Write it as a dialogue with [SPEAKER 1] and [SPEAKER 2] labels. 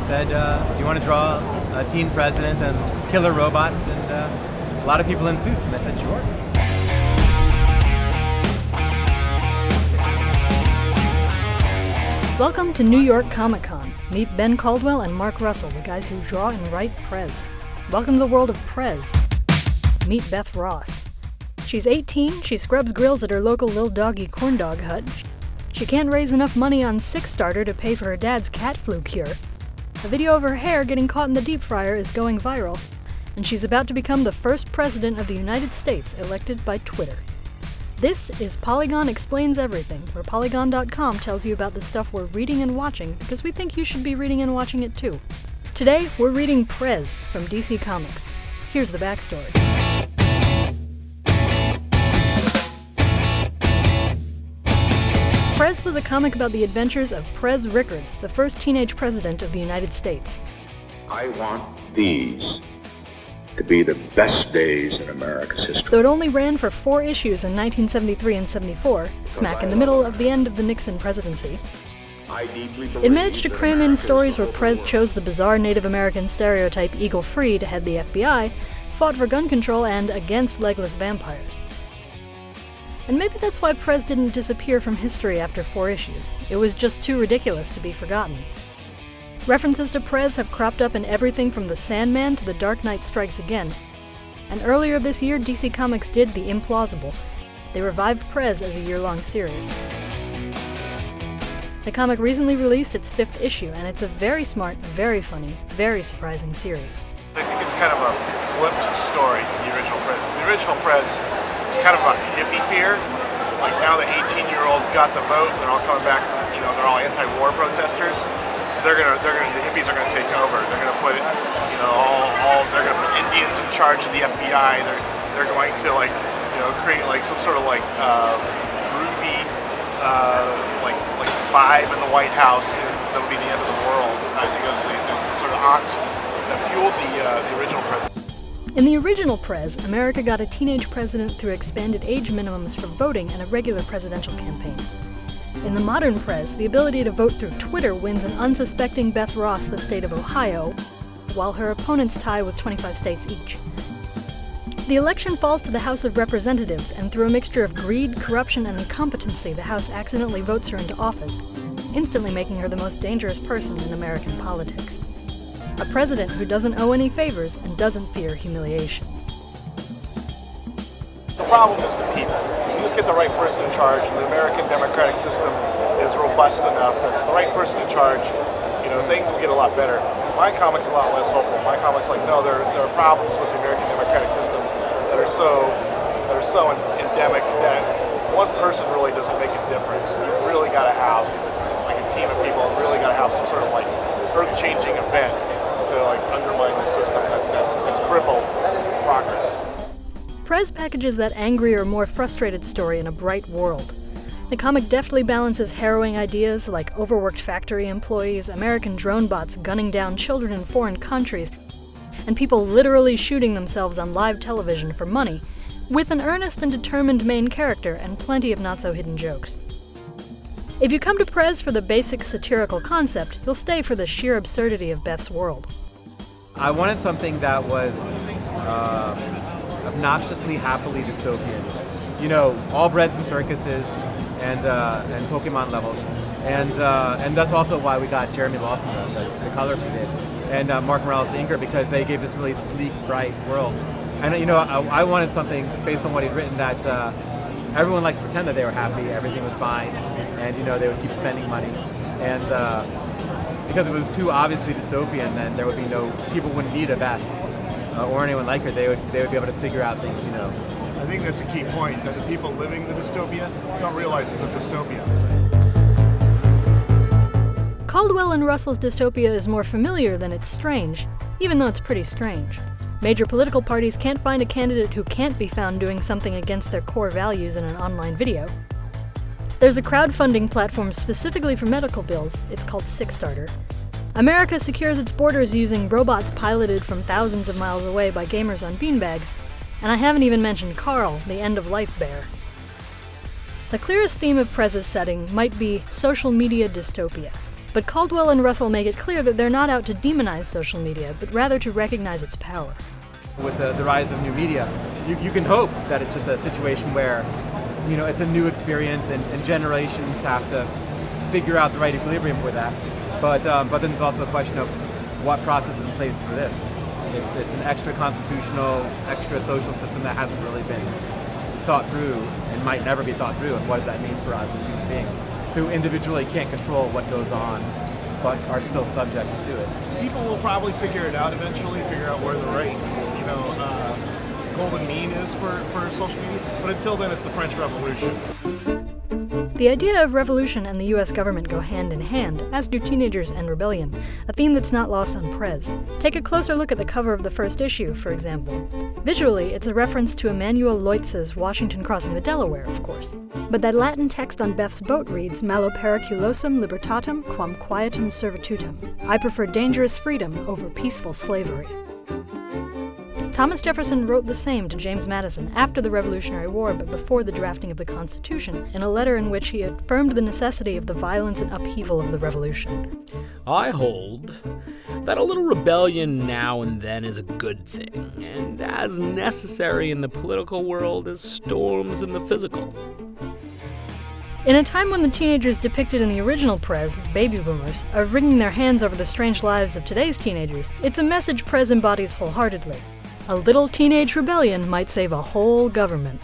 [SPEAKER 1] said, do you want to draw a teen president and killer robots and a lot of people in suits? And I said, sure.
[SPEAKER 2] Welcome to New York Comic Con. Meet Ben Caldwell and Mark Russell, the guys who draw and write Prez. Welcome to the world of Prez. Meet Beth Ross. She's 18, she scrubs grills at her local Lil Doggy corn dog hut. She can't raise enough money on Kickstarter to pay for her dad's cat flu cure. A video of her hair getting caught in the deep fryer is going viral, and she's about to become the first president of the United States elected by Twitter. This is Polygon Explains Everything, where Polygon.com tells you about the stuff we're reading and watching because we think you should be reading and watching it too. Today, we're reading Prez from DC Comics. Here's the backstory. Prez was a comic about the adventures of Prez Rickard, the first teenage president of the United States.
[SPEAKER 3] I want these to be the best days in America's history.
[SPEAKER 2] Though it only ran for 4 issues in 1973 and 74, smack in the middle of the end of the Nixon presidency, it managed to cram in stories where Prez chose the bizarre Native American stereotype Eagle Free to head the FBI, fought for gun control, and against legless vampires. And maybe that's why Prez didn't disappear from history after 4 issues. It was just too ridiculous to be forgotten. References to Prez have cropped up in everything from The Sandman to The Dark Knight Strikes Again. And earlier this year, DC Comics did the implausible. They revived Prez as a year-long series. The comic recently released its 5th issue, and it's a very smart, very funny, very surprising series.
[SPEAKER 4] I think it's kind of a flipped story to the original Prez. The original Prez is kind of about hippie fear. Like now the 18-year-olds got the vote, and they're all coming back, they're all anti-war protesters. The hippies are gonna take over. They're gonna put, they're gonna put Indians in charge of the FBI. They're going to create some sort of groovy vibe in the White House, and that'll be the end of the world. I think it was the sort of angst that fueled the original Prez.
[SPEAKER 2] In the original Prez, America got a teenage president through expanded age minimums for voting and a regular presidential campaign. In the modern Prez, the ability to vote through Twitter wins an unsuspecting Beth Ross the state of Ohio, while her opponents tie with 25 states each. The election falls to the House of Representatives, and through a mixture of greed, corruption, and incompetency, the House accidentally votes her into office, instantly making her the most dangerous person in American politics. A president who doesn't owe any favors and doesn't fear humiliation.
[SPEAKER 4] The problem is the people. You just get the right person in charge, and the American democratic system is robust enough that the right person in charge, things will get a lot better. My comic's a lot less hopeful. My comic's no, there are problems with the American democratic system that are so endemic that one person really doesn't make a difference. You really got to have a team of people, and really got to have some sort of earth-changing event to undermine the system that's crippled progress.
[SPEAKER 2] Prez packages that angry or more frustrated story in a bright world. The comic deftly balances harrowing ideas like overworked factory employees, American drone bots gunning down children in foreign countries, and people literally shooting themselves on live television for money, with an earnest and determined main character and plenty of not-so-hidden jokes. If you come to Prez for the basic satirical concept, you'll stay for the sheer absurdity of Beth's world.
[SPEAKER 1] I wanted something that was obnoxiously happily dystopian. All breads and circuses and Pokemon levels. And that's also why we got Jeremy Lawson, the colors we did, and Mark Morales, the inker, because they gave this really sleek, bright world. And I wanted something based on what he'd written that everyone liked to pretend that they were happy, everything was fine, and they would keep spending money. And because if it was too obviously dystopian, then there would be people wouldn't need a Beth or anyone like her. They would be able to figure out things,
[SPEAKER 4] I think that's a key point, that the people living the dystopia don't realize it's a dystopia.
[SPEAKER 2] Caldwell and Russell's dystopia is more familiar than it's strange, even though it's pretty strange. Major political parties can't find a candidate who can't be found doing something against their core values in an online video. There's a crowdfunding platform specifically for medical bills. It's called Kickstarter. America secures its borders using robots piloted from thousands of miles away by gamers on beanbags, and I haven't even mentioned Carl, the end-of-life bear. The clearest theme of Prez's setting might be social media dystopia, But Caldwell and Russell make it clear that they're not out to demonize social media, but rather to recognize its power.
[SPEAKER 1] With the rise of new media, you can hope that it's just a situation where, it's a new experience and generations have to figure out the right equilibrium for that. But then it's also a question of what process is in place for this. It's an extra constitutional, extra social system that hasn't really been thought through and might never be thought through. And what does that mean for us as human beings who individually can't control what goes on but are still subject to it?
[SPEAKER 4] People will probably figure it out eventually, figure out where the right, golden mean is for social media. But until then, it's the French Revolution.
[SPEAKER 2] The idea of revolution and the US government go hand in hand, as do teenagers and rebellion, a theme that's not lost on Prez. Take a closer look at the cover of the first issue, for example. Visually, it's a reference to Emanuel Leutz's Washington crossing the Delaware, of course. But that Latin text on Beth's boat reads, Malo periculosum libertatem quam quietum servitutem. I prefer dangerous freedom over peaceful slavery. Thomas Jefferson wrote the same to James Madison after the Revolutionary War but before the drafting of the Constitution, in a letter in which he affirmed the necessity of the violence and upheaval of the Revolution.
[SPEAKER 5] I hold that a little rebellion now and then is a good thing, and as necessary in the political world as storms in the physical.
[SPEAKER 2] In a time when the teenagers depicted in the original Prez, baby boomers, are wringing their hands over the strange lives of today's teenagers, it's a message Prez embodies wholeheartedly. A little teenage rebellion might save a whole government.